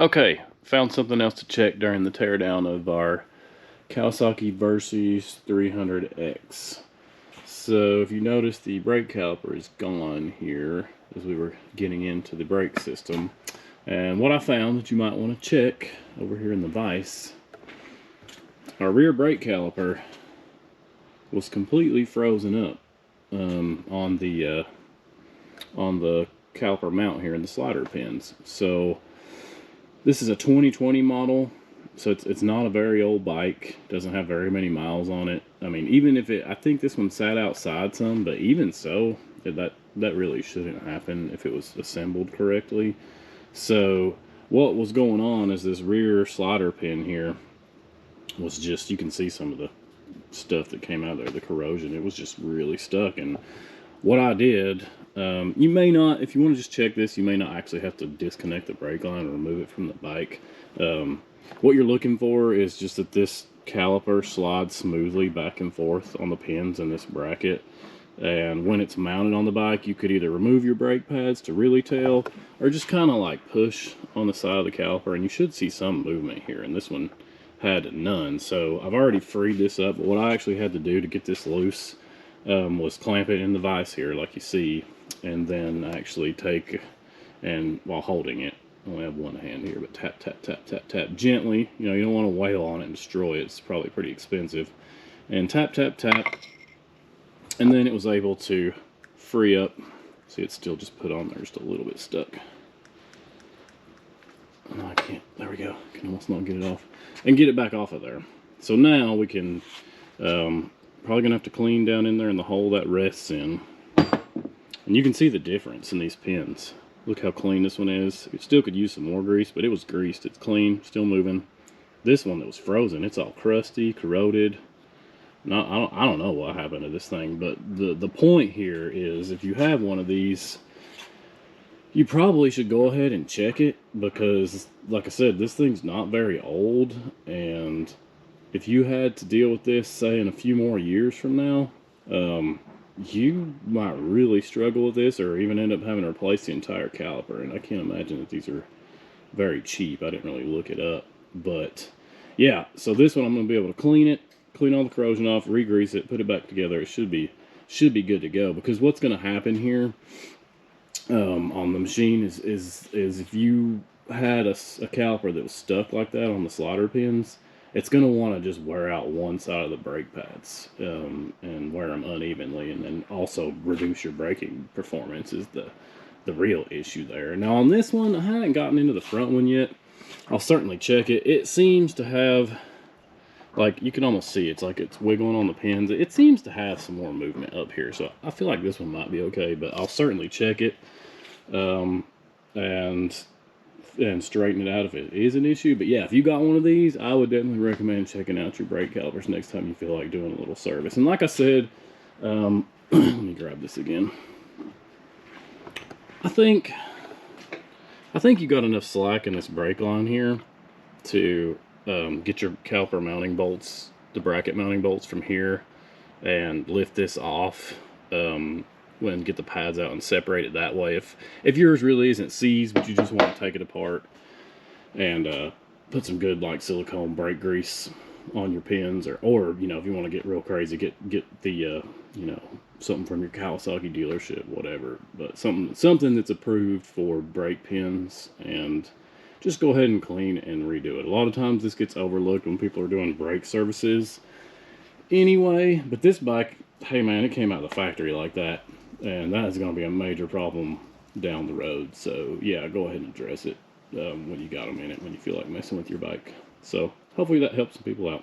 Okay, found something else to check during the teardown of our Kawasaki Versys X300X. So if you notice, the brake caliper is gone here as we were getting into the brake system. And what I found that you might want to check over here in the vise, our rear brake caliper was completely frozen up on the caliper mount here in the slider pins. So this is a 2020 model, so it's not a very old bike. Doesn't have very many miles on it. I mean, even if I think this one sat outside some, but even so, that really shouldn't happen if it was assembled correctly. So what was going on is this rear slider pin here was just, you can see some of the stuff that came out of there, the corrosion. It was just really stuck. And what I did, you may not, if you want to just check this, you may not actually have to disconnect the brake line or remove it from the bike. What you're looking for is just that this caliper slides smoothly back and forth on the pins in this bracket. And when it's mounted on the bike, you could either remove your brake pads to really tell, or just kind of like push on the side of the caliper, and you should see some movement here. And this one had none. So I've already freed this up, but what I actually had to do to get this loose was clamp it in the vise here like you see, and then actually take, and while holding it, I only have one hand here, but tap, tap, tap, tap, tap gently. You know, you don't want to wail on it and destroy it. It's probably pretty expensive. And tap, tap, tap. And then it was able to free up. See, it's still just put on there, just a little bit stuck. Oh, I can't, there we go. I can almost not get it off. And get it back off of there. So now we can, probably gonna have to clean down in there in the hole that rests in. And you can see the difference in these pins. Look how clean this one is. It still could use some more grease, but it was greased. It's clean, still moving. This one that was frozen, it's all crusty, corroded. No, I don't know what happened to this thing, but the point here is, if you have one of these, you probably should go ahead and check it, because like I said, this thing's not very old, and if you had to deal with this, say, in a few more years from now, you might really struggle with this, or even end up having to replace the entire caliper. And I can't imagine that these are very cheap. I didn't really look it up, but yeah. So this one, I'm going to be able to clean it, clean all the corrosion off, re-grease it, put it back together. It should be good to go. Because what's going to happen here on the machine is if you had a caliper that was stuck like that on the slider pins, it's going to want to just wear out one side of the brake pads and wear them unevenly, and then also reduce your braking performance is the real issue there. Now on this one, I haven't gotten into the front one yet. I'll certainly check it. It seems to have, like, you can almost see it's like it's wiggling on the pins. It seems to have some more movement up here, so I feel like this one might be okay, but I'll certainly check it and straighten it out if it is an issue. But yeah, if you got one of these, I would definitely recommend checking out your brake calipers next time you feel like doing a little service. And like I said, let me grab this again. I think you got enough slack in this brake line here to get your caliper mounting bolts, the bracket mounting bolts from here, and lift this off. When get the pads out and separate it that way. If yours really isn't seized, but you just want to take it apart and put some good, like, silicone brake grease on your pins, or you know, if you want to get real crazy, get the you know, something from your Kawasaki dealership, whatever, but something that's approved for brake pins, and just go ahead and clean and redo it. A lot of times this gets overlooked when people are doing brake services anyway, but this bike, hey man, it came out of the factory like that, and that is going to be a major problem down the road. So yeah, go ahead and address it when you got a minute, when you feel like messing with your bike. So hopefully that helps some people out.